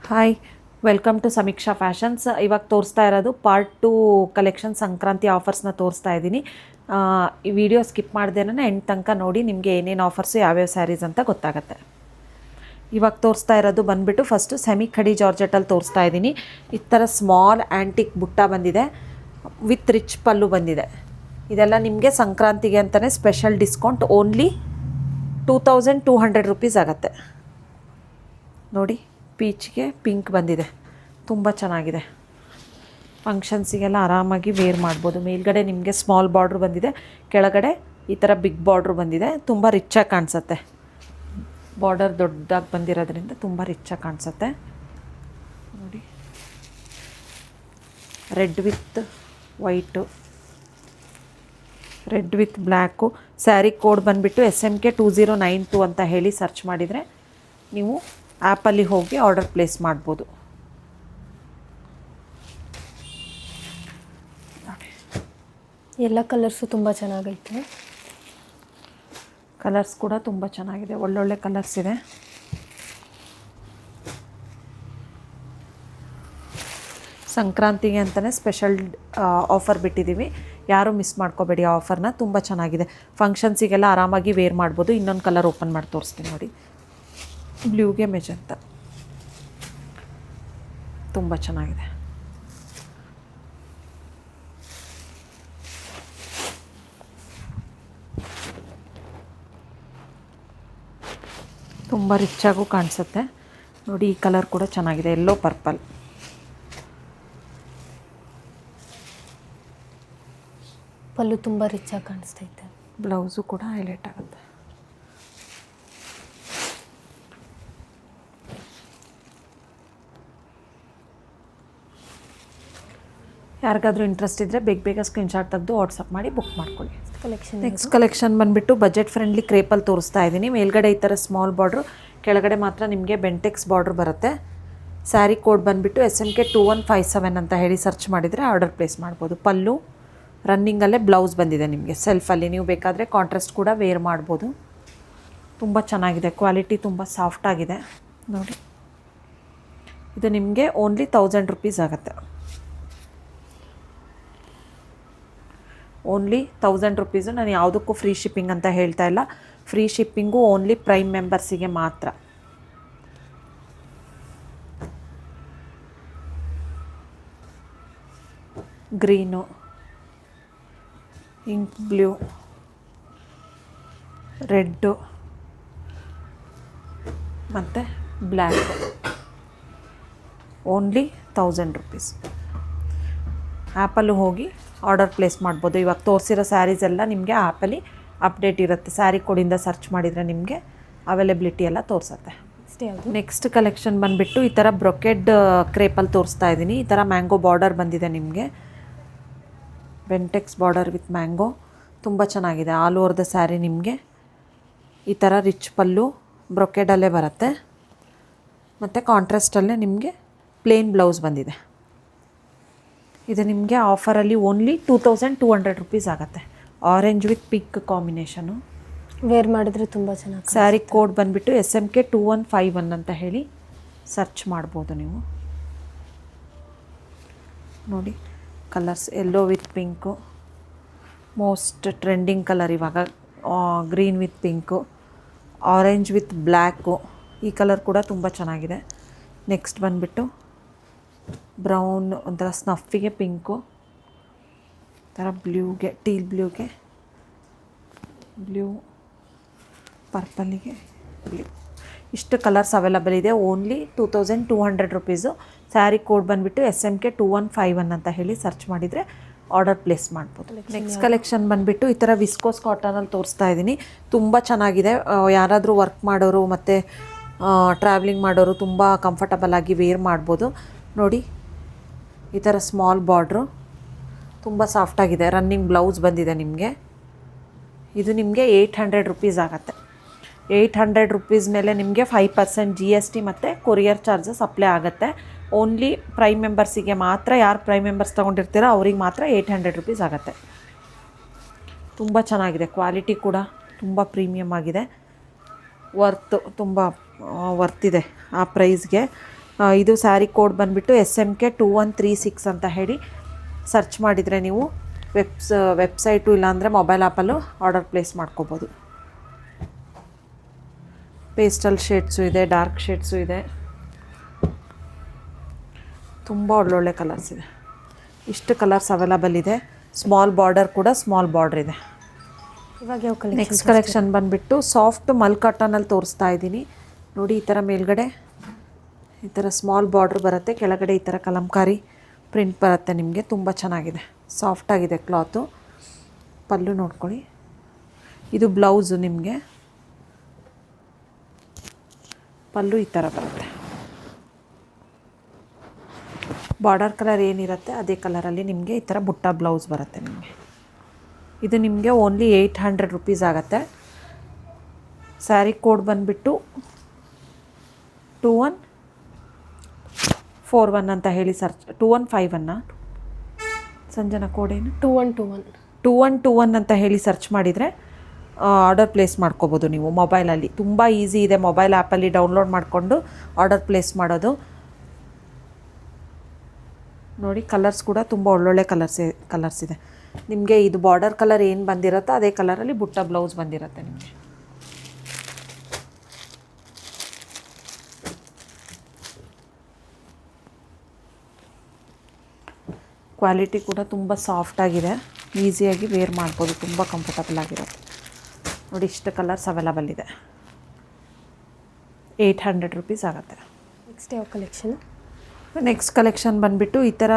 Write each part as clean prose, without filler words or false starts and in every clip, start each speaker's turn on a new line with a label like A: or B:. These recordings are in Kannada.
A: ಹಾಯ್, ವೆಲ್ಕಮ್ ಟು ಸಮೀಕ್ಷಾ ಫ್ಯಾಷನ್ಸ್. ಇವಾಗ ತೋರಿಸ್ತಾ ಇರೋದು ಪಾರ್ಟ್ 2 ಕಲೆಕ್ಷನ್ ಸಂಕ್ರಾಂತಿ ಆಫರ್ಸ್ನ ತೋರಿಸ್ತಾ ಇದ್ದೀನಿ. ಈ ವಿಡಿಯೋ ಸ್ಕಿಪ್ ಮಾಡ್ದೇನೆ ಎಂಡ್ ತನಕ ನೋಡಿ, ನಿಮಗೆ ಏನೇನು ಆಫರ್ಸು ಯಾವ್ಯಾವ ಸ್ಯಾರೀಸ್ ಅಂತ ಗೊತ್ತಾಗುತ್ತೆ. ಇವಾಗ ತೋರಿಸ್ತಾ ಇರೋದು ಬಂದುಬಿಟ್ಟು ಫಸ್ಟು ಸೆಮಿ ಖಡಿ ಜಾರ್ಜೆಟಲ್ಲಿ ತೋರಿಸ್ತಾ ಇದ್ದೀನಿ. ಈ ಥರ ಸ್ಮಾಲ್ ಆ್ಯಂಟಿಕ್ ಬುಟ್ಟ ಬಂದಿದೆ, ವಿತ್ ರಿಚ್ ಪಲ್ಲು ಬಂದಿದೆ. ಇದೆಲ್ಲ ನಿಮಗೆ ಸಂಕ್ರಾಂತಿಗೆ ಅಂತಲೇ ಸ್ಪೆಷಲ್ ಡಿಸ್ಕೌಂಟ್, ಓನ್ಲಿ 2200 ರುಪೀಸ್ ಆಗುತ್ತೆ. ನೋಡಿ, ಪೀಚ್ಗೆ ಪಿಂಕ್ ಬಂದಿದೆ, ತುಂಬ ಚೆನ್ನಾಗಿದೆ. ಫಂಕ್ಷನ್ಸಿಗೆಲ್ಲ ಆರಾಮಾಗಿ ವೇರ್ ಮಾಡ್ಬೋದು. ಮೇಲ್ಗಡೆ ನಿಮಗೆ ಸ್ಮಾಲ್ ಬಾರ್ಡ್ರ್ ಬಂದಿದೆ, ಕೆಳಗಡೆ ಈ ಥರ ಬಿಗ್ ಬಾರ್ಡ್ರ್ ಬಂದಿದೆ. ತುಂಬ ರಿಚ್ಚಾಗಿ ಕಾಣಿಸುತ್ತೆ. ಬಾರ್ಡರ್ ದೊಡ್ಡದಾಗಿ ಬಂದಿರೋದ್ರಿಂದ ತುಂಬ ರಿಚ್ಚಾಗಿ ಕಾಣಿಸುತ್ತೆ. ನೋಡಿ, red with white, red with black. Sari code ಬಂದುಬಿಟ್ಟು SMK 2092 ಅಂತ ಹೇಳಿ ಸರ್ಚ್ ಮಾಡಿದರೆ ನೀವು ಆ್ಯಪಲ್ಲಿ ಹೋಗಿ ಆರ್ಡರ್ ಪ್ಲೇಸ್ ಮಾಡ್ಬೋದು.
B: ಎಲ್ಲ ಕಲರ್ಸು ತುಂಬ ಚೆನ್ನಾಗೈತೆ.
A: ಕಲರ್ಸ್ ಕೂಡ ತುಂಬ ಚೆನ್ನಾಗಿದೆ, ಒಳ್ಳೊಳ್ಳೆ ಕಲರ್ಸ್ ಇದೆ. ಸಂಕ್ರಾಂತಿಗೆ ಅಂತಲೇ ಸ್ಪೆಷಲ್ ಆಫರ್ ಬಿಟ್ಟಿದ್ದೀವಿ, ಯಾರೂ ಮಿಸ್ ಮಾಡ್ಕೋಬೇಡಿ ಆ ಆಫರ್ನ. ತುಂಬ ಚೆನ್ನಾಗಿದೆ, ಫಂಕ್ಷನ್ಸಿಗೆಲ್ಲ ಆರಾಮಾಗಿ ವೇರ್ ಮಾಡ್ಬೋದು. ಇನ್ನೊಂದು ಕಲರ್ ಓಪನ್ ಮಾಡಿ ತೋರಿಸ್ತೀನಿ ನೋಡಿ, ಬ್ಲೂಗೆ ಮೆಜಂತ, ತುಂಬ ಚೆನ್ನಾಗಿದೆ. ತುಂಬ ರಿಚ್ಚಾಗೂ ಕಾಣಿಸುತ್ತೆ. ನೋಡಿ, ಈ ಕಲರ್ ಕೂಡ ಚೆನ್ನಾಗಿದೆ, ಯೆಲ್ಲೋ ಪರ್ಪಲ್.
B: ಪಲ್ಲು ತುಂಬ ರಿಚ್ಚಾಗಿ ಕಾಣಿಸ್ತೈತೆ.
A: ಬ್ಲೌಸು ಕೂಡ ಹೈಲೈಟ್ ಆಗುತ್ತೆ. ಯಾರಿಗಾದ್ರೂ ಇಂಟ್ರೆಸ್ಟ್ ಇದ್ದರೆ ಬೇಗ ಸ್ಕ್ರೀನ್ಶಾಟ್ ತೆಗೆದು ವಾಟ್ಸಪ್ ಮಾಡಿ ಬುಕ್ ಮಾಡ್ಕೊಳ್ಳಿ. ನೆಕ್ಸ್ಟ್ ಕಲೆಕ್ಷನ್ ಬಂದುಬಿಟ್ಟು ಬಜೆಟ್ ಫ್ರೆಂಡ್ಲಿ ಕ್ರೇಪಲ್ಲಿ ತೋರಿಸ್ತಾ ಇದ್ದೀನಿ. ಮೇಲ್ಗಡೆ ಈ ಥರ ಸ್ಮಾಲ್ ಬಾರ್ಡ್ರು, ಕೆಳಗಡೆ ಮಾತ್ರ ನಿಮಗೆ ಬೆಂಟೆಕ್ಸ್ ಬಾರ್ಡ್ರ್ ಬರುತ್ತೆ. ಸ್ಯಾರಿ ಕೋಡ್ ಬಂದುಬಿಟ್ಟು SMK 2157 ಅಂತ ಹೇಳಿ ಸರ್ಚ್ ಮಾಡಿದರೆ ಆರ್ಡರ್ ಪ್ಲೇಸ್ ಮಾಡ್ಬೋದು. ಪಲ್ಲು ರನ್ನಿಂಗಲ್ಲೇ ಬ್ಲೌಸ್ ಬಂದಿದೆ ನಿಮಗೆ ಸೆಲ್ಫಲ್ಲಿ. ನೀವು ಬೇಕಾದರೆ ಕಾಂಟ್ರಾಸ್ಟ್ ಕೂಡ ವೇರ್ ಮಾಡ್ಬೋದು. ತುಂಬ ಚೆನ್ನಾಗಿದೆ, ಕ್ವಾಲಿಟಿ ತುಂಬ ಸಾಫ್ಟಾಗಿದೆ. ನೋಡಿ, ಇದು ನಿಮಗೆ ಓನ್ಲಿ 1000 ರುಪೀಸ್ ಆಗುತ್ತೆ. Only 1000 rupees. ನಾನು ಯಾವುದಕ್ಕೂ ಫ್ರೀ ಶಿಪ್ಪಿಂಗ್ ಅಂತ ಹೇಳ್ತಾ ಇಲ್ಲ, ಫ್ರೀ ಶಿಪ್ಪಿಂಗು ಓನ್ಲಿ ಪ್ರೈಮ್ ಮೆಂಬರ್ಸಿಗೆ ಮಾತ್ರ. ಗ್ರೀನು, ಇಂಕ್ ಬ್ಲೂ, ರೆಡ್ಡು ಮತ್ತು ಬ್ಲ್ಯಾಕ್, ಓನ್ಲಿ 1000 ರುಪೀಸ್. ಆ್ಯಪಲ್ಲೂ ಹೋಗಿ ಆರ್ಡರ್ ಪ್ಲೇಸ್ ಮಾಡ್ಬೋದು. ಇವಾಗ ತೋರಿಸಿರೋ ಸ್ಯಾರೀಸ್ ಎಲ್ಲ ನಿಮಗೆ ಆ್ಯಪಲ್ಲಿ ಅಪ್ಡೇಟ್ ಇರುತ್ತೆ. ಸ್ಯಾರಿ ಕೋಡಿಂದ ಸರ್ಚ್ ಮಾಡಿದರೆ ನಿಮಗೆ ಅವೈಲೇಬಿಲಿಟಿ ಎಲ್ಲ ತೋರಿಸುತ್ತೆ. ನೆಕ್ಸ್ಟ್ ಕಲೆಕ್ಷನ್ ಬಂದುಬಿಟ್ಟು ಈ ಥರ ಬ್ರೊಕೆಡ್ ಕ್ರೇಪಲ್ಲಿ ತೋರಿಸ್ತಾ ಇದ್ದೀನಿ. ಈ ಥರ ಮ್ಯಾಂಗೋ ಬಾರ್ಡರ್ ಬಂದಿದೆ ನಿಮಗೆ, ಬೆಂಟೆಕ್ಸ್ ಬಾರ್ಡರ್ ವಿತ್ ಮ್ಯಾಂಗೋ, ತುಂಬ ಚೆನ್ನಾಗಿದೆ. ಆಲ್ ಓವರ್ ದ ಸ್ಯಾರಿ ನಿಮಗೆ ಈ ಥರ ರಿಚ್ ಪಲ್ಲು ಬ್ರೊಕೆಡಲ್ಲೇ ಬರುತ್ತೆ, ಮತ್ತು ಕಾಂಟ್ರಾಸ್ಟಲ್ಲೇ ನಿಮಗೆ ಪ್ಲೇನ್ ಬ್ಲೌಸ್ ಬಂದಿದೆ. ಇದು ನಿಮಗೆ ಆಫರಲ್ಲಿ ಓನ್ಲಿ 2200 ರುಪೀಸ್ ಆಗುತ್ತೆ. Orange with pink combination.
B: Wear ಮಾಡಿದ್ರೆ ತುಂಬ ಚೆನ್ನಾಗಿ.
A: ಸ್ಯಾರಿ ಕೋಡ್ ಬಂದುಬಿಟ್ಟು SMK 2151 ಅಂತ ಹೇಳಿ ಸರ್ಚ್ ಮಾಡ್ಬೋದು ನೀವು. ನೋಡಿ, colours yellow with pink, most trending colour ಇವಾಗ. Green with pink, orange with black, ಈ ಕಲರ್ ಕೂಡ ತುಂಬ ಚೆನ್ನಾಗಿದೆ. ನೆಕ್ಸ್ಟ್ ಬಂದುಬಿಟ್ಟು ಬ್ರೌನ್, ಒಂಥರ ಸ್ನಫಿಗೆ ಪಿಂಕು, ಥರ ಬ್ಲೂಗೆ, ಟೀಲ್ ಬ್ಲೂಗೆ ಬ್ಲೂ, ಪರ್ಪಲ್ಲಿಗೆ ಬ್ಲೂ, ಇಷ್ಟು ಕಲರ್ಸ್ ಅವೈಲಬಲ್ ಇದೆ. Only 2200 rupees. ಸ್ಯಾರಿ ಕೋಡ್ ಬಂದುಬಿಟ್ಟು SMK 2151 ಅಂತ ಹೇಳಿ ಸರ್ಚ್ ಮಾಡಿದರೆ ಆರ್ಡರ್ ಪ್ಲೇಸ್ ಮಾಡ್ಬೋದು. ನೆಕ್ಸ್ಟ್ ಕಲೆಕ್ಷನ್ ಬಂದುಬಿಟ್ಟು ಈ ಥರ ವಿಸ್ಕೋಸ್ ಕಾಟನಲ್ಲಿ ತೋರಿಸ್ತಾ ಇದ್ದೀನಿ. ತುಂಬ ಚೆನ್ನಾಗಿದೆ. ಯಾರಾದರೂ ವರ್ಕ್ ಮಾಡೋರು ಮತ್ತು ಟ್ರಾವೆಲಿಂಗ್ ಮಾಡೋರು ತುಂಬ ಕಂಫರ್ಟಬಲಾಗಿ ವೇರ್ ಮಾಡ್ಬೋದು. ನೋಡಿ, ಈ ಥರ ಸ್ಮಾಲ್ ಬಾರ್ಡ್ರು, ತುಂಬ ಸಾಫ್ಟಾಗಿದೆ. ರನ್ನಿಂಗ್ ಬ್ಲೌಸ್ ಬಂದಿದೆ ನಿಮಗೆ. ಇದು ನಿಮಗೆ 800 ರುಪೀಸ್ ಆಗುತ್ತೆ. 800 ರುಪೀಸ್ ಮೇಲೆ ನಿಮಗೆ 5% GST ಮತ್ತು ಕೊರಿಯರ್ ಚಾರ್ಜಸ್ ಅಪ್ಲೈ ಆಗುತ್ತೆ. ಓನ್ಲಿ ಪ್ರೈಮ್ ಮೆಂಬರ್ಸಿಗೆ ಮಾತ್ರ. ಯಾರು ಪ್ರೈಮ್ ಮೆಂಬರ್ಸ್ ತೊಗೊಂಡಿರ್ತೀರೋ ಅವ್ರಿಗೆ ಮಾತ್ರ 800 ರುಪೀಸ್ ಆಗುತ್ತೆ. ತುಂಬ ಚೆನ್ನಾಗಿದೆ, ಕ್ವಾಲಿಟಿ ಕೂಡ ತುಂಬ ಪ್ರೀಮಿಯಮ್ ಆಗಿದೆ. ತುಂಬ ವರ್ತಿದೆ ಆ ಪ್ರೈಸ್ಗೆ. ಇದು ಸ್ಯಾರಿ ಕೋಡ್ ಬಂದುಬಿಟ್ಟು SMK 2136 ಅಂತ ಹೇಳಿ ಸರ್ಚ್ ಮಾಡಿದರೆ ನೀವು ವೆಬ್ಸೈಟು ಇಲ್ಲಾಂದರೆ ಮೊಬೈಲ್ ಆ್ಯಪಲ್ಲೂ ಆರ್ಡರ್ ಪ್ಲೇಸ್ ಮಾಡ್ಕೋಬೋದು. ಪೇಸ್ಟಲ್ ಶೇಡ್ಸು ಇದೆ, ಡಾರ್ಕ್ ಶೇಡ್ಸು ಇದೆ, ತುಂಬ ಒಳ್ಳೊಳ್ಳೆ ಕಲರ್ಸ್ ಇದೆ. ಇಷ್ಟು ಕಲರ್ಸ್ ಅವೈಲಬಲ್ ಇದೆ. ಸ್ಮಾಲ್ ಬಾರ್ಡರ್ ಕೂಡ ಸ್ಮಾಲ್ ಬಾರ್ಡರ್ ಇದೆ.
B: ಇವಾಗ ಯಾವ ಕಲೆಕ್ಷನ್?
A: ನೆಕ್ಸ್ಟ್ ಕಲೆಕ್ಷನ್ ಬಂದುಬಿಟ್ಟು ಸಾಫ್ಟ್ ಮಲ್ ಕಾಟನಲ್ಲಿ ತೋರಿಸ್ತಾ ಇದ್ದೀನಿ ನೋಡಿ. ಈ ಥರ ಮೇಲ್ಗಡೆ ಈ ಥರ ಸ್ಮಾಲ್ ಬಾರ್ಡ್ರ್ ಬರುತ್ತೆ, ಕೆಳಗಡೆ ಈ ಥರ ಕಲಂಕಾರಿ ಪ್ರಿಂಟ್ ಬರುತ್ತೆ ನಿಮಗೆ. ತುಂಬ ಚೆನ್ನಾಗಿದೆ, ಸಾಫ್ಟಾಗಿದೆ ಕ್ಲಾತು. ಪಲ್ಲು ನೋಡ್ಕೊಳ್ಳಿ, ಇದು ಬ್ಲೌಸು ನಿಮಗೆ. ಪಲ್ಲು ಈ ಥರ ಬರುತ್ತೆ. ಬಾರ್ಡರ್ ಕಲರ್ ಏನಿರುತ್ತೆ ಅದೇ ಕಲರಲ್ಲಿ ನಿಮಗೆ ಈ ಥರ ಬುಟ್ಟ ಬ್ಲೌಸ್ ಬರುತ್ತೆ ನಿಮಗೆ. ಇದು ನಿಮಗೆ ಓನ್ಲಿ 800 ರುಪೀಸ್ ಆಗುತ್ತೆ. ಸ್ಯಾರಿ ಕೋಡ್ ಬಂದುಬಿಟ್ಟು 2141 ಅಂತ ಹೇಳಿ ಸರ್ಚ್ 2151 ಸಂಜನಾ ಕೋಡ್ ಏನು 2121 ಅಂತ ಹೇಳಿ ಸರ್ಚ್ ಮಾಡಿದರೆ ಆರ್ಡರ್ ಪ್ಲೇಸ್ ಮಾಡ್ಕೋಬೋದು ನೀವು ಮೊಬೈಲಲ್ಲಿ. ತುಂಬ ಈಸಿ ಇದೆ, ಮೊಬೈಲ್ ಆ್ಯಪಲ್ಲಿ ಡೌನ್ಲೋಡ್ ಮಾಡಿಕೊಂಡು ಆರ್ಡರ್ ಪ್ಲೇಸ್ ಮಾಡೋದು. ನೋಡಿ ಕಲರ್ಸ್ ಕೂಡ ತುಂಬ ಒಳ್ಳೊಳ್ಳೆ ಕಲರ್ಸ್ ಇದೆ ನಿಮಗೆ. ಇದು ಬಾರ್ಡರ್ ಕಲರ್ ಏನು ಬಂದಿರುತ್ತೋ ಅದೇ ಕಲರಲ್ಲಿ ಬುಟ್ಟ ಬ್ಲೌಸ್ ಬಂದಿರುತ್ತೆ ನಿಮಗೆ. ಕ್ವಾಲಿಟಿ ಕೂಡ ತುಂಬ ಸಾಫ್ಟಾಗಿದೆ, ಈಸಿಯಾಗಿ ವೇರ್ ಮಾಡ್ಬೋದು, ತುಂಬ ಕಂಫರ್ಟಬಲ್ ಆಗಿರುತ್ತೆ. ನೋಡಿ ಇಷ್ಟು ಕಲರ್ಸ್ ಅವೈಲಬಲ್ ಇದೆ. 800 ರುಪೀಸ್ ಆಗುತ್ತೆ.
B: ನೆಕ್ಸ್ಟ್ ಯಾವ ಕಲೆಕ್ಷನ್?
A: ನೆಕ್ಸ್ಟ್ ಕಲೆಕ್ಷನ್ ಬಂದುಬಿಟ್ಟು ಈ ಥರ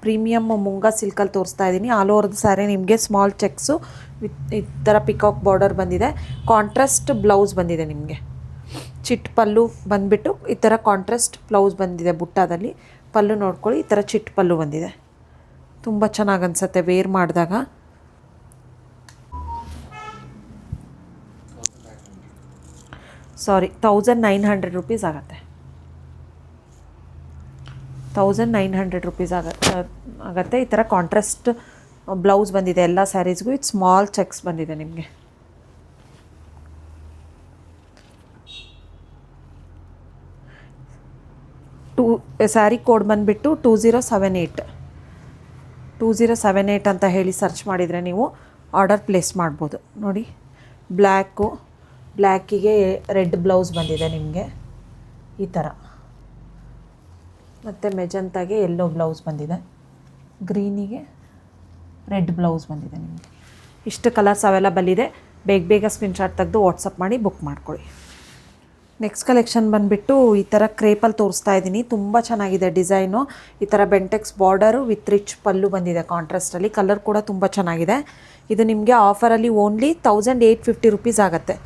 A: ಪ್ರೀಮಿಯಮ್ ಮುಂಗಾ ಸಿಲ್ಕಲ್ಲಿ ತೋರಿಸ್ತಾ ಇದ್ದೀನಿ. ಆಲ್ ಓವರ್ ದ ಸ್ಯಾರಿ ನಿಮಗೆ ಸ್ಮಾಲ್ ಚೆಕ್ಸು ವಿತ್ ಈ ಥರ ಪಿಕಾಕ್ ಬಾರ್ಡರ್ ಬಂದಿದೆ. ಕಾಂಟ್ರಾಸ್ಟ್ ಬ್ಲೌಸ್ ಬಂದಿದೆ ನಿಮಗೆ. ಚಿಟ್ ಪಲ್ಲು ಬಂದುಬಿಟ್ಟು ಈ ಥರ ಕಾಂಟ್ರಾಸ್ಟ್ ಬ್ಲೌಸ್ ಬಂದಿದೆ ಬುಟ್ಟಾದಲ್ಲಿ. ಪಲ್ಲು ನೋಡ್ಕೊಳ್ಳಿ, ಈ ಥರ ಚಿಟ್ ಪಲ್ಲು ಬಂದಿದೆ. ತುಂಬ ಚೆನ್ನಾಗಿ ಅನಿಸುತ್ತೆ ವೇರ್ ಮಾಡಿದಾಗ. ಸಾರಿ 1900 ರುಪೀಸ್ ಆಗುತ್ತೆ. 1900 ರುಪೀಸ್ ಆಗುತ್ತೆ. ಈ ಥರ ಕಾಂಟ್ರಾಸ್ಟ್ ಬ್ಲೌಸ್ ಬಂದಿದೆ ಎಲ್ಲ ಸ್ಯಾರೀಸ್ಗೂ. ಇದು ಸ್ಮಾಲ್ ಚೆಕ್ಸ್ ಬಂದಿದೆ ನಿಮಗೆ. ಸ್ಯಾರಿ ಕೋಡ್ ಬಂದುಬಿಟ್ಟು 2078 ಅಂತ ಹೇಳಿ ಸರ್ಚ್ ಮಾಡಿದರೆ ನೀವು ಆರ್ಡರ್ ಪ್ಲೇಸ್ ಮಾಡ್ಬೋದು. ನೋಡಿ ಬ್ಲ್ಯಾಕಿಗೆ ರೆಡ್ ಬ್ಲೌಸ್ ಬಂದಿದೆ ನಿಮಗೆ ಈ ಥರ, ಮತ್ತು ಮೆಜಂತಾಗೆ ಯೆಲ್ಲೋ ಬ್ಲೌಸ್ ಬಂದಿದೆ, ಗ್ರೀನಿಗೆ ರೆಡ್ ಬ್ಲೌಸ್ ಬಂದಿದೆ ನಿಮಗೆ. ಇಷ್ಟು ಕಲರ್ಸ್ ಅವೈಲಬಲ್ ಇದೆ. ಬೇಗ ಸ್ಕ್ರೀನ್ಶಾಟ್ ತೆಗೆದು ವಾಟ್ಸಪ್ ಮಾಡಿ ಬುಕ್ ಮಾಡ್ಕೊಳ್ಳಿ. ನೆಕ್ಸ್ಟ್ ಕಲೆಕ್ಷನ್ ಬಂದುಬಿಟ್ಟು ಈ ಥರ ಕ್ರೇಪಲ್ಲಿ ತೋರಿಸ್ತಾ ಇದ್ದೀನಿ. ತುಂಬ ಚೆನ್ನಾಗಿದೆ ಡಿಸೈನು. ಈ ಥರ ಬೆಂಟೆಕ್ಸ್ ಬಾರ್ಡರು ವಿತ್ ರಿಚ್ ಪಲ್ಲು ಬಂದಿದೆ ಕಾಂಟ್ರಾಸ್ಟಲ್ಲಿ. ಕಲರ್ ಕೂಡ ತುಂಬ ಚೆನ್ನಾಗಿದೆ. ಇದು ನಿಮಗೆ ಆಫರಲ್ಲಿ ಓನ್ಲಿ 1850 ರುಪೀಸ್ ಆಗುತ್ತೆ.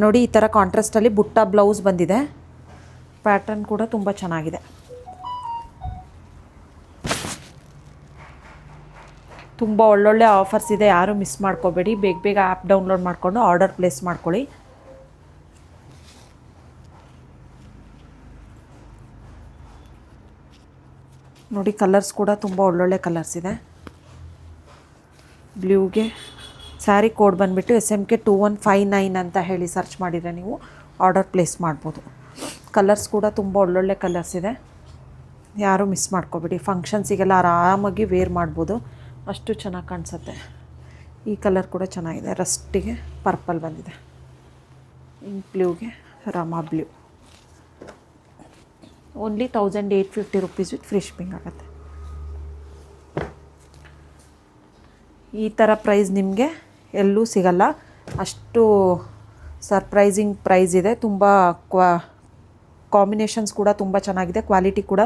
A: ನೋಡಿ ಈ ಥರ ಕಾಂಟ್ರಾಸ್ಟಲ್ಲಿ ಬುಟ್ಟ ಬ್ಲೌಸ್ ಬಂದಿದೆ. ಪ್ಯಾಟರ್ನ್ ಕೂಡ ತುಂಬ ಚೆನ್ನಾಗಿದೆ. ತುಂಬ ಒಳ್ಳೊಳ್ಳೆ ಆಫರ್ಸ್ ಇದೆ, ಯಾರೂ ಮಿಸ್ ಮಾಡ್ಕೋಬೇಡಿ. ಬೇಗ ಆ್ಯಪ್ ಡೌನ್ಲೋಡ್ ಮಾಡಿಕೊಂಡು ಆರ್ಡರ್ ಪ್ಲೇಸ್ ಮಾಡ್ಕೊಳ್ಳಿ. ನೋಡಿ ಕಲರ್ಸ್ ಕೂಡ ತುಂಬ ಒಳ್ಳೊಳ್ಳೆ ಕಲರ್ಸ್ ಇದೆ. ಬ್ಲೂಗೆ ಸ್ಯಾರಿ ಕೋಡ್ ಬಂದುಬಿಟ್ಟು SMK 2159 ಅಂತ ಹೇಳಿ ಸರ್ಚ್ ಮಾಡಿದರೆ ನೀವು ಆರ್ಡರ್ ಪ್ಲೇಸ್ ಮಾಡ್ಬೋದು. ಕಲರ್ಸ್ ಕೂಡ ತುಂಬ ಒಳ್ಳೊಳ್ಳೆ ಕಲರ್ಸ್ ಇದೆ, ಯಾರೂ ಮಿಸ್ ಮಾಡ್ಕೋಬೇಡಿ. ಫಂಕ್ಷನ್ಸಿಗೆಲ್ಲ ಆರಾಮಾಗಿ ವೇರ್ ಮಾಡ್ಬೋದು, ಅಷ್ಟು ಚೆನ್ನಾಗಿ ಕಾಣಿಸುತ್ತೆ. ಈ ಕಲರ್ ಕೂಡ ಚೆನ್ನಾಗಿದೆ. ರಸ್ಟಿಗೆ ಪರ್ಪಲ್ ಬಂದಿದೆ, ಇಂಕ್ ಬ್ಲೂಗೆ Rama blue. Only 1850 rupees with free shipping ಆಗುತ್ತೆ. ಈ ಥರ ಪ್ರೈಸ್ ನಿಮಗೆ ಎಲ್ಲೂ ಸಿಗಲ್ಲ, ಅಷ್ಟು ಸರ್ಪ್ರೈಸಿಂಗ್ ಪ್ರೈಸ್ ಇದೆ. ತುಂಬ ಕಾಂಬಿನೇಷನ್ಸ್ ಕೂಡ ತುಂಬ ಚೆನ್ನಾಗಿದೆ. ಕ್ವಾಲಿಟಿ ಕೂಡ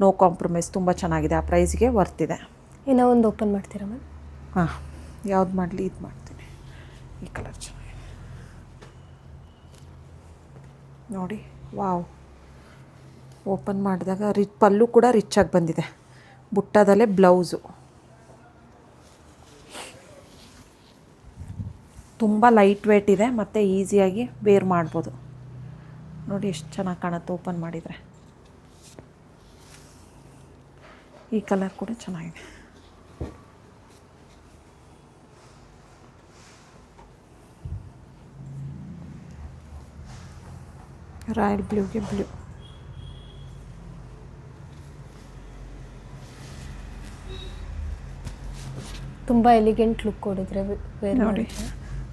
A: ನೋ ಕಾಂಪ್ರಮೈಸ್, ತುಂಬ ಚೆನ್ನಾಗಿದೆ. ಆ ಪ್ರೈಸ್ಗೆ ವರ್ತಿದೆ.
B: ಇನ್ನೂ ಒಂದು ಓಪನ್ ಮಾಡ್ತೀರಾ ಮ್ಯಾಮ್?
A: ಹಾಂ, ಯಾವ್ದು ಮಾಡಲಿ? ಇದು ಮಾಡ್ತೀನಿ. ಈ ಕಲರ್ ಚೆನ್ನಾಗಿದೆ ನೋಡಿ. ವಾವ್, ಓಪನ್ ಮಾಡಿದಾಗ ಪಲ್ಲು ಕೂಡ ರಿಚಾಗಿ ಬಂದಿದೆ. ಬುಟ್ಟದಲ್ಲೇ ಬ್ಲೌಸು ತುಂಬ ಲೈಟ್ ವೇಟ್ ಇದೆ ಮತ್ತು ಈಸಿಯಾಗಿ ವೇರ್ ಮಾಡ್ಬೋದು. ನೋಡಿ ಎಷ್ಟು ಚೆನ್ನಾಗಿ ಕಾಣುತ್ತೆ ಓಪನ್ ಮಾಡಿದರೆ. ಈ ಕಲರ್ ಕೂಡ ಚೆನ್ನಾಗಿದೆ. ರಾಯಲ್ ಬ್ಲೂಗೆ ಬ್ಲೂ.
B: ತುಂಬ ಎಲಿಗೆಂಟ್ ಲುಕ್ ಕೊಡಿದ್ರೆ ವೇರ್
A: ನೋಡಿ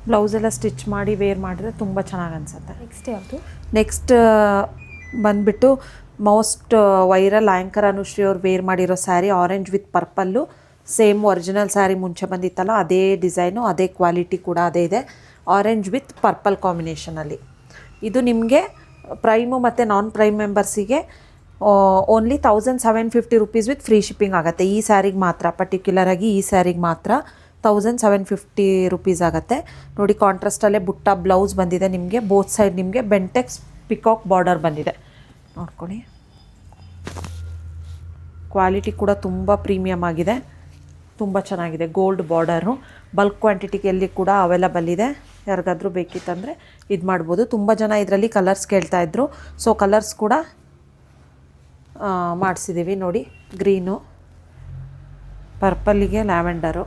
A: ಬ್ಲೌಸೆಲ್ಲ ಸ್ಟಿಚ್ ಮಾಡಿ ವೇರ್ ಮಾಡಿದ್ರೆ ತುಂಬ ಚೆನ್ನಾಗಿ ಅನಿಸುತ್ತೆ.
B: ನೆಕ್ಸ್ಟ್ ಯಾವುದು?
A: ನೆಕ್ಸ್ಟ್ ಬಂದುಬಿಟ್ಟು ಮೋಸ್ಟ್ ವೈರಲ್ ಆ್ಯಂಕರ್ ಅನುಶ್ರೀ ಅವ್ರು ವೇರ್ ಮಾಡಿರೋ sari orange with purple. Same original sari ಮುಂಚೆ ಬಂದಿತ್ತಲ್ಲ ಅದೇ ಡಿಸೈನು, ಅದೇ ಕ್ವಾಲಿಟಿ ಕೂಡ ಅದೇ ಇದೆ. ಆರೆಂಜ್ ವಿತ್ ಪರ್ಪಲ್ ಕಾಂಬಿನೇಷನಲ್ಲಿ ಇದು ನಿಮಗೆ ಪ್ರೈಮು ಮತ್ತು ನಾನ್ ಪ್ರೈಮ್ ಮೆಂಬರ್ಸಿಗೆ only 1750 rupees with free shipping ಆಗುತ್ತೆ. ಈ ಸ್ಯಾರಿಗೆ ಮಾತ್ರ, ಪರ್ಟಿಕ್ಯುಲರಾಗಿ ಈ ಸ್ಯಾರಿಗೆ ಮಾತ್ರ 1750 ರುಪೀಸ್ ಆಗುತ್ತೆ. ನೋಡಿ ಕಾಂಟ್ರಾಸ್ಟಲ್ಲೇ ಬುಟ್ಟ ಬ್ಲೌಸ್ ಬಂದಿದೆ ನಿಮಗೆ. ಬೋತ್ ಸೈಡ್ ನಿಮಗೆ ಬೆಂಟೆಕ್ಸ್ ಪಿಕಾಕ್ ಬಾರ್ಡರ್ ಬಂದಿದೆ ನೋಡ್ಕೊಳ್ಳಿ. ಕ್ವಾಲಿಟಿ ಕೂಡ ತುಂಬ ಪ್ರೀಮಿಯಮ್ ಆಗಿದೆ, ತುಂಬ ಚೆನ್ನಾಗಿದೆ. ಗೋಲ್ಡ್ ಬಾರ್ಡರು ಬಲ್ಕ್ ಕ್ವಾಂಟಿಟಿಯಲ್ಲಿ ಕೂಡ ಅವೈಲಬಲ್ ಇದೆ. ಯಾರಿಗಾದ್ರೂ ಬೇಕಿತ್ತಂದರೆ ಇದು ಮಾಡ್ಬೋದು. ತುಂಬ ಜನ ಇದರಲ್ಲಿ ಕಲರ್ಸ್ ಕೇಳ್ತಾಯಿದ್ರು, ಸೊ ಕಲರ್ಸ್ ಕೂಡ ಮಾಡಿಸಿದ್ದೀವಿ ನೋಡಿ. ಗ್ರೀನು, ಪರ್ಪಲ್ಲಿಗೆ ಲ್ಯಾವೆಂಡರು,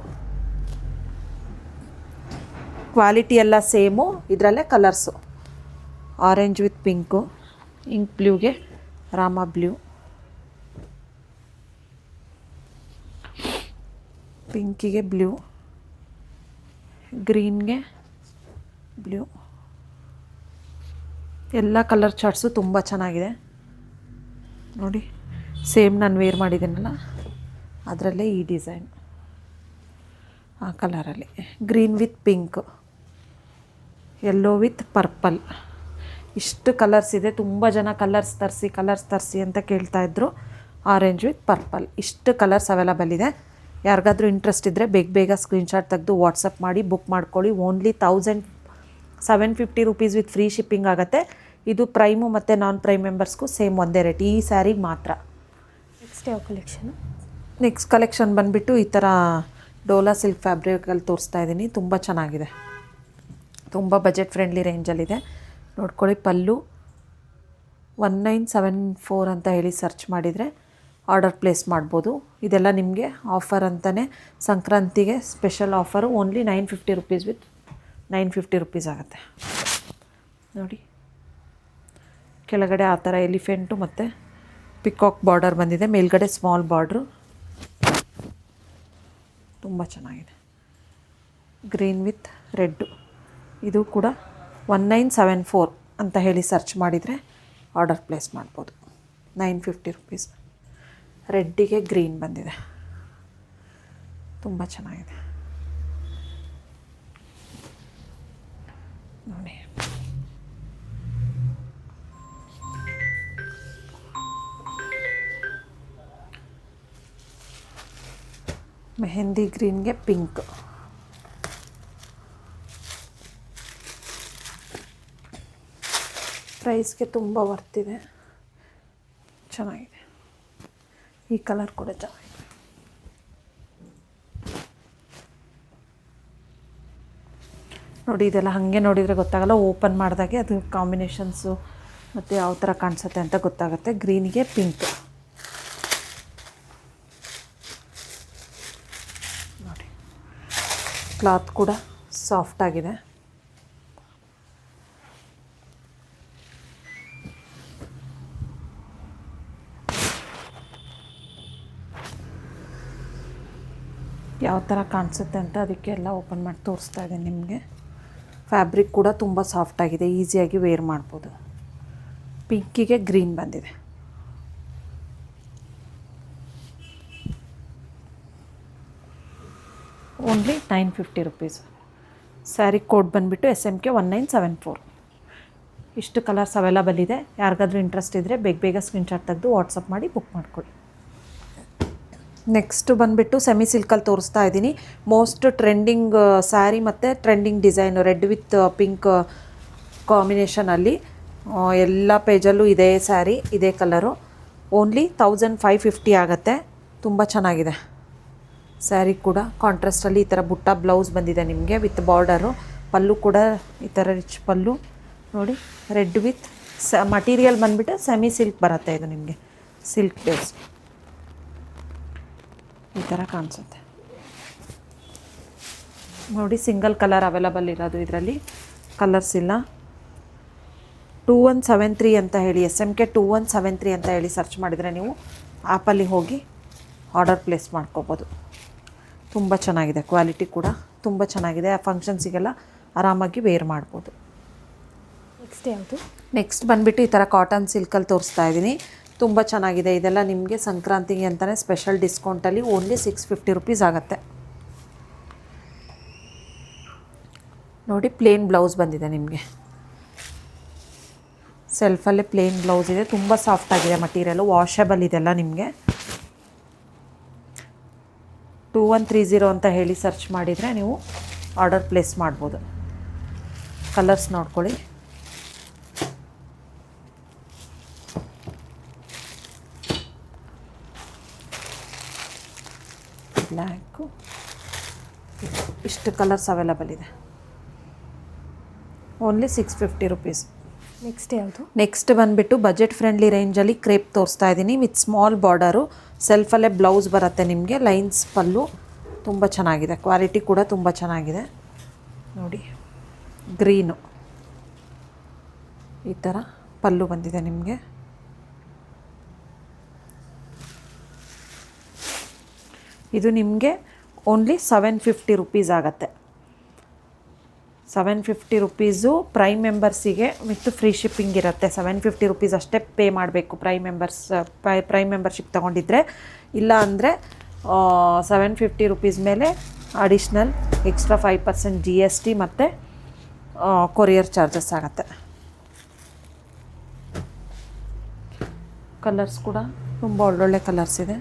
A: ಕ್ವಾಲಿಟಿ ಎಲ್ಲ ಸೇಮು. ಇದರಲ್ಲೇ colours orange with pink, ink ಬ್ಲೂಗೆ ರಾಮ ಬ್ಲೂ, ಪಿಂಕಿಗೆ ಬ್ಲೂ, ಗ್ರೀನ್ಗೆ ಬ್ಲೂ, ಎಲ್ಲ ಕಲರ್ ಚಾರ್ಟ್ಸು ತುಂಬ ಚೆನ್ನಾಗಿದೆ ನೋಡಿ. ಸೇಮ್ ನಾನು ವೇರ್ ಮಾಡಿದ್ದೀನಲ್ಲ ಅದರಲ್ಲೇ ಈ ಡಿಸೈನ್ ಆ ಕಲರಲ್ಲಿ. Green with pink, yellow with purple, ಇಷ್ಟು ಕಲರ್ಸ್ ಇದೆ. ತುಂಬ ಜನ ಕಲರ್ಸ್ ತರಿಸಿ ಅಂತ ಕೇಳ್ತಾಯಿದ್ರು. ಆರೆಂಜ್ ವಿತ್ ಪರ್ಪಲ್, ಇಷ್ಟು ಕಲರ್ಸ್ ಅವೈಲಬಲ್ ಇದೆ. ಯಾರಿಗಾದ್ರೂ ಇಂಟ್ರೆಸ್ಟ್ ಇದ್ದರೆ ಬೇಗ ಸ್ಕ್ರೀನ್ಶಾಟ್ ತೆಗೆದು ವಾಟ್ಸಪ್ ಮಾಡಿ ಬುಕ್ ಮಾಡ್ಕೊಳ್ಳಿ. Only 1750 rupees with free shipping ಆಗುತ್ತೆ. ಇದು ಪ್ರೈಮು ಮತ್ತು ನಾನ್ ಪ್ರೈಮ್ ಮೆಂಬರ್ಸ್ಗೂ ಸೇಮ್ ಒಂದೇ ರೇಟ್, ಈ ಸ್ಯಾರಿಗೆ ಮಾತ್ರ.
B: ನೆಕ್ಸ್ಟ್ ಯಾವ ಕಲೆಕ್ಷನ್?
A: ನೆಕ್ಸ್ಟ್ ಕಲೆಕ್ಷನ್ ಬಂದುಬಿಟ್ಟು ಈ ಥರ ಡೋಲಾ ಸಿಲ್ಕ್ ಫ್ಯಾಬ್ರಿಕಲ್ಲಿ ತೋರಿಸ್ತಾ ಇದ್ದೀನಿ. ತುಂಬ ಚೆನ್ನಾಗಿದೆ, ತುಂಬ ಬಜೆಟ್ ಫ್ರೆಂಡ್ಲಿ ರೇಂಜಲ್ಲಿದೆ ನೋಡ್ಕೊಳ್ಳಿ. ಪಲ್ಲು 1974 ಅಂತ ಹೇಳಿ ಸರ್ಚ್ ಮಾಡಿದರೆ ಆರ್ಡರ್ ಪ್ಲೇಸ್ ಮಾಡ್ಬೋದು. ಇದೆಲ್ಲ ನಿಮಗೆ ಆಫರ್ ಅಂತಲೇ, ಸಂಕ್ರಾಂತಿಗೆ special offer. Only 950 rupees with 950 rupees ಆಗುತ್ತೆ ನೋಡಿ. ಕೆಳಗಡೆ ಆ ಥರ ಎಲಿಫೆಂಟು ಮತ್ತು ಪಿಕಾಕ್ ಬಾರ್ಡರ್ ಬಂದಿದೆ, ಮೇಲ್ಗಡೆ ಸ್ಮಾಲ್ ಬಾರ್ಡ್ರು, ತುಂಬ ಚೆನ್ನಾಗಿದೆ. ಗ್ರೀನ್ ವಿತ್ ರೆಡ್ಡು, ಇದು ಕೂಡ 1974 ಅಂತ ಹೇಳಿ ಸರ್ಚ್ ಮಾಡಿದರೆ ಆರ್ಡರ್ ಪ್ಲೇಸ್ ಮಾಡ್ಬೋದು. 950 ರುಪೀಸ್. ರೆಡ್ಡಿಗೆ ಗ್ರೀನ್ ಬಂದಿದೆ, ತುಂಬ ಚೆನ್ನಾಗಿದೆ ನೋಡಿ. ಮೆಹಂದಿ ಗ್ರೀನ್ಗೆ ಪಿಂಕ್, ಪ್ರೈಸ್ಗೆ ತುಂಬ ವರ್ತಿದೆ, ಚೆನ್ನಾಗಿದೆ. ಈ ಕಲರ್ ಕೂಡ ಚೆನ್ನಾಗಿದೆ ನೋಡಿ. ಇದೆಲ್ಲ ಹಾಗೆ ನೋಡಿದರೆ ಗೊತ್ತಾಗಲ್ಲ, ಓಪನ್ ಮಾಡಿದಾಗೆ ಅದು ಕಾಂಬಿನೇಷನ್ಸು ಮತ್ತು ಯಾವ ಥರ ಕಾಣಿಸುತ್ತೆ ಅಂತ ಗೊತ್ತಾಗುತ್ತೆ. ಗ್ರೀನಿಗೆ ಪಿಂಕ್ ನೋಡಿ. ಕ್ಲಾತ್ ಕೂಡ ಸಾಫ್ಟಾಗಿದೆ. ಯಾವ ಥರ ಕಾಣಿಸುತ್ತೆ ಅಂತ ಅದಕ್ಕೆ ಎಲ್ಲ ಓಪನ್ ಮಾಡಿ ತೋರಿಸ್ತಾ ಇದ್ದೀನಿ ನಿಮಗೆ. ಫ್ಯಾಬ್ರಿಕ್ ಕೂಡ ತುಂಬ ಸಾಫ್ಟಾಗಿದೆ, ಈಸಿಯಾಗಿ ವೇರ್ ಮಾಡ್ಬೋದು. ಪಿಂಕಿಗೆ ಗ್ರೀನ್ ಬಂದಿದೆ. Only 950 rupees. ಸ್ಯಾರಿ ಕೋಡ್ ಬಂದುಬಿಟ್ಟು SMK 1974. ಇಷ್ಟು ಕಲರ್ಸ್ ಅವೈಲಬಲ್ ಇದೆ. ಯಾರಿಗಾದ್ರೂ ಇಂಟ್ರೆಸ್ಟ್ ಇದ್ದರೆ ಬೇಗ ಸ್ಕ್ರೀನ್ಶಾಟ್ ತೆಗೆದು ವಾಟ್ಸಪ್ ಮಾಡಿ ಬುಕ್ ಮಾಡ್ಕೊಳ್ಳಿ. ನೆಕ್ಸ್ಟ್ ಬಂದುಬಿಟ್ಟು ಸೆಮಿ ಸಿಲ್ಕಲ್ಲಿ ತೋರಿಸ್ತಾ ಇದ್ದೀನಿ. ಮೋಸ್ಟ್ ಟ್ರೆಂಡಿಂಗ್ ಸ್ಯಾರಿ ಮತ್ತು trending design, red with pink ಕಾಂಬಿನೇಷನಲ್ಲಿ ಎಲ್ಲ ಪೇಜಲ್ಲೂ ಇದೇ ಸ್ಯಾರಿ, ಇದೇ ಕಲರು. ಓನ್ಲಿ 1550 ಆಗುತ್ತೆ. ತುಂಬ ಚೆನ್ನಾಗಿದೆ ಸ್ಯಾರಿ ಕೂಡ. ಕಾಂಟ್ರಾಸ್ಟಲ್ಲಿ ಈ ಥರ ಬುಟ್ಟ ಬ್ಲೌಸ್ ಬಂದಿದೆ ನಿಮಗೆ ವಿತ್ ಬಾರ್ಡರು. ಪಲ್ಲು ಕೂಡ ಈ ಥರ ರಿಚ್ ಪಲ್ಲು ನೋಡಿ. ರೆಡ್ ವಿತ್ ಮಟೀರಿಯಲ್ ಬಂದುಬಿಟ್ಟು ಸೆಮಿ ಸಿಲ್ಕ್ ಬರುತ್ತೆ. ಇದು ನಿಮಗೆ ಸಿಲ್ಕ್ ಬೇಸ್ ಈ ಥರ ಕಾಣಿಸುತ್ತೆ ನೋಡಿ. ಸಿಂಗಲ್ ಕಲರ್ ಅವೈಲಬಲ್ ಇರೋದು, ಇದರಲ್ಲಿ ಕಲರ್ಸ್ ಇಲ್ಲ. 2173 ಅಂತ ಹೇಳಿ, SMK 2173 ಅಂತ ಹೇಳಿ ಸರ್ಚ್ ಮಾಡಿದರೆ ನೀವು ಆ್ಯಪಲ್ಲಿ ಹೋಗಿ ಆರ್ಡರ್ ಪ್ಲೇಸ್ ಮಾಡ್ಕೋಬೋದು. ತುಂಬ ಚೆನ್ನಾಗಿದೆ, ಕ್ವಾಲಿಟಿ ಕೂಡ ತುಂಬ ಚೆನ್ನಾಗಿದೆ. ಆ ಫಂಕ್ಷನ್ಸಿಗೆಲ್ಲ ಆರಾಮಾಗಿ ವೇರ್ ಮಾಡ್ಬೋದು.
B: ನೆಕ್ಸ್ಟ್ ಯಾವುದು?
A: ನೆಕ್ಸ್ಟ್ ಬಂದುಬಿಟ್ಟು ಈ ಥರ ಕಾಟನ್ ಸಿಲ್ಕಲ್ಲಿ ತೋರಿಸ್ತಾ ಇದ್ದೀನಿ. ತುಂಬ ಚೆನ್ನಾಗಿದೆ. ಇದೆಲ್ಲ ನಿಮಗೆ ಸಂಕ್ರಾಂತಿಗೆ ಅಂತಲೇ ಸ್ಪೆಷಲ್ ಡಿಸ್ಕೌಂಟಲ್ಲಿ ಓನ್ಲಿ 650 ರುಪೀಸ್ ಆಗುತ್ತೆ. ನೋಡಿ, ಪ್ಲೇನ್ ಬ್ಲೌಸ್ ಬಂದಿದೆ ನಿಮಗೆ. ಸೆಲ್ಫಲ್ಲೇ ಪ್ಲೇನ್ ಬ್ಲೌಸ್ ಇದೆ. ತುಂಬ ಸಾಫ್ಟಾಗಿದೆ ಮಟೀರಿಯಲು, ವಾಷಬಲ್ ಇದೆಲ್ಲ ನಿಮಗೆ. 2130 ಅಂತ ಹೇಳಿ ಸರ್ಚ್ ಮಾಡಿದರೆ ನೀವು ಆರ್ಡರ್ ಪ್ಲೇಸ್ ಮಾಡ್ಬೋದು. ಕಲರ್ಸ್ ನೋಡ್ಕೊಳ್ಳಿ. ಬ್ಲ್ಯಾಕು, ಇಷ್ಟು ಕಲರ್ಸ್ ಅವೈಲಬಲ್ ಇದೆ. Only 650 rupees.
B: ನೆಕ್ಸ್ಟ್ ಯಾವುದು?
A: ನೆಕ್ಸ್ಟ್ ಬಂದುಬಿಟ್ಟು ಬಜೆಟ್ ಫ್ರೆಂಡ್ಲಿ ರೇಂಜಲ್ಲಿ ಕ್ರೇಪ್ ತೋರಿಸ್ತಾ ಇದ್ದೀನಿ. ವಿತ್ ಸ್ಮಾಲ್ ಬಾರ್ಡರು, ಸೆಲ್ಫಲ್ಲೇ ಬ್ಲೌಸ್ ಬರುತ್ತೆ ನಿಮಗೆ, ಲೈನ್ಸ್ ಪಲ್ಲು. ತುಂಬ ಚೆನ್ನಾಗಿದೆ, ಕ್ವಾಲಿಟಿ ಕೂಡ ತುಂಬ ಚೆನ್ನಾಗಿದೆ. ನೋಡಿ, ಗ್ರೀನು ಈ ಥರ ಪಲ್ಲು ಬಂದಿದೆ ನಿಮಗೆ. ಇದು ನಿಮಗೆ ಓನ್ಲಿ 750 ರುಪೀಸ್ ಆಗುತ್ತೆ. 750 ರುಪೀಸು ಪ್ರೈಮ್ ಮೆಂಬರ್ಸಿಗೆ ವಿತ್ ಫ್ರೀ ಶಿಪ್ಪಿಂಗ್ ಇರುತ್ತೆ. 750 ರುಪೀಸ್ ಅಷ್ಟೇ ಪೇ ಮಾಡಬೇಕು ಪ್ರೈಮ್ ಮೆಂಬರ್ಶಿಪ್ ತೊಗೊಂಡಿದ್ರೆ. ಇಲ್ಲ ಅಂದರೆ 750 ರುಪೀಸ್ ಮೇಲೆ ಅಡಿಷ್ನಲ್ ಎಕ್ಸ್ಟ್ರಾ 5% GST ಮತ್ತು ಕೊರಿಯರ್ ಚಾರ್ಜಸ್ ಆಗುತ್ತೆ. ಕಲರ್ಸ್ ಕೂಡ ತುಂಬ ಒಳ್ಳೊಳ್ಳೆ ಕಲರ್ಸ್ ಇದೆ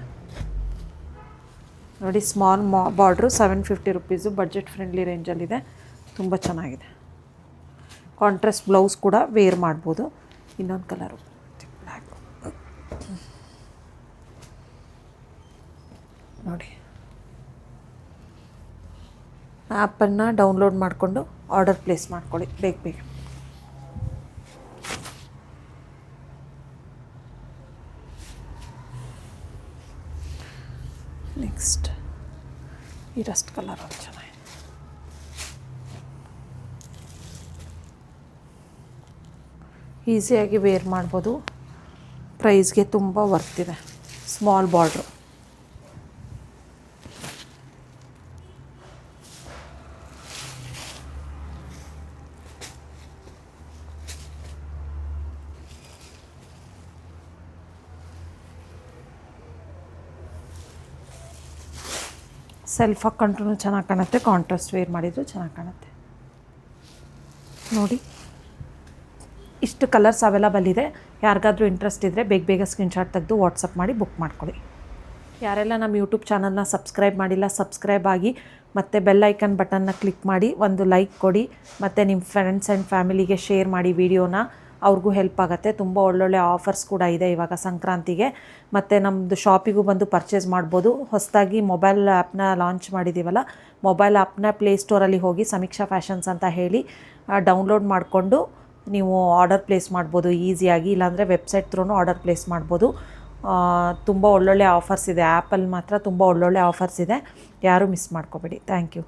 A: ನೋಡಿ. Small border 750 rupees, budget friendly ರೇಂಜಲ್ಲಿದೆ. ತುಂಬ ಚೆನ್ನಾಗಿದೆ. ಕಾಂಟ್ರಾಸ್ಟ್ ಬ್ಲೌಸ್ ಕೂಡ ವೇರ್ ಮಾಡ್ಬೋದು. ಇನ್ನೊಂದು ಕಲರು ಬ್ಲ್ಯಾಕ್ ನೋಡಿ. ಆ್ಯಪನ್ನು ಡೌನ್ಲೋಡ್ ಮಾಡಿಕೊಂಡು ಆರ್ಡರ್ ಪ್ಲೇಸ್ ಮಾಡ್ಕೊಳ್ಳಿ ಬೇಗ. ನೆಕ್ಸ್ಟ್ ಈ ರಸ್ಟ್ ಕಲರ್ ಒಂದು ಚೆನ್ನಾಗಿದೆ. ಈಸಿಯಾಗಿ ವೇರ್ ಮಾಡ್ಬೋದು. ಪ್ರೈಸ್ಗೆ ತುಂಬ ವರ್ತಿದೆ. Small border. ಸೆಲ್ಫ್ ಹಾಕ್ಕೊಂಡ್ರೂ ಚೆನ್ನಾಗಿ ಕಾಣುತ್ತೆ, ಕಾಂಟ್ರಾಸ್ಟ್ ವೇರ್ ಮಾಡಿದರೂ ಚೆನ್ನಾಗಿ ಕಾಣುತ್ತೆ ನೋಡಿ. ಇಷ್ಟು ಕಲರ್ಸ್ ಅವೈಲಬಲ್ ಇದೆ. ಯಾರಿಗಾದ್ರೂ ಇಂಟ್ರೆಸ್ಟ್ ಇದ್ದರೆ ಬೇಗ ಸ್ಕ್ರೀನ್ಶಾಟ್ ತೆಗೆದು ವಾಟ್ಸಪ್ ಮಾಡಿ ಬುಕ್ ಮಾಡ್ಕೊಳ್ಳಿ. ಯಾರೆಲ್ಲ ನಮ್ಮ ಯೂಟ್ಯೂಬ್ ಚಾನಲ್ನ ಸಬ್ಸ್ಕ್ರೈಬ್ ಮಾಡಿಲ್ಲ, ಸಬ್ಸ್ಕ್ರೈಬ್ ಆಗಿ ಮತ್ತು ಬೆಲ್ ಐಕನ್ ಬಟನ್ನ ಕ್ಲಿಕ್ ಮಾಡಿ ಒಂದು ಲೈಕ್ ಕೊಡಿ. ಮತ್ತು ನಿಮ್ಮ ಫ್ರೆಂಡ್ಸ್ ಆ್ಯಂಡ್ ಫ್ಯಾಮಿಲಿಗೆ ಶೇರ್ ಮಾಡಿ ವಿಡಿಯೋನ, ಅವ್ರಿಗೂ ಹೆಲ್ಪ್ ಆಗುತ್ತೆ. ತುಂಬ ಒಳ್ಳೊಳ್ಳೆ ಆಫರ್ಸ್ ಕೂಡ ಇದೆ ಇವಾಗ ಸಂಕ್ರಾಂತಿಗೆ. ಮತ್ತು ನಮ್ಮದು ಶಾಪಿಗೂ ಬಂದು ಪರ್ಚೇಸ್ ಮಾಡ್ಬೋದು. ಹೊಸದಾಗಿ ಮೊಬೈಲ್ ಆ್ಯಪ್ನ ಲಾಂಚ್ ಮಾಡಿದ್ದೀವಲ್ಲ, ಮೊಬೈಲ್ ಆ್ಯಪ್ನ ಪ್ಲೇಸ್ಟೋರಲ್ಲಿ ಹೋಗಿ ಸಮೀಕ್ಷಾ ಫ್ಯಾಷನ್ಸ್ ಅಂತ ಹೇಳಿ ಡೌನ್ಲೋಡ್ ಮಾಡಿಕೊಂಡು ನೀವು ಆರ್ಡರ್ ಪ್ಲೇಸ್ ಮಾಡ್ಬೋದು ಈಸಿಯಾಗಿ. ಇಲ್ಲಾಂದರೆ ವೆಬ್ಸೈಟ್ ಥ್ರೂನು ಆರ್ಡರ್ ಪ್ಲೇಸ್ ಮಾಡ್ಬೋದು. ತುಂಬ ಒಳ್ಳೊಳ್ಳೆ ಆಫರ್ಸ್ ಇದೆ. ಆ್ಯಪಲ್ಲಿ ಮಾತ್ರ ತುಂಬ ಒಳ್ಳೊಳ್ಳೆ ಆಫರ್ಸ್ ಇದೆ. ಯಾರೂ ಮಿಸ್ ಮಾಡ್ಕೋಬೇಡಿ. Thank you.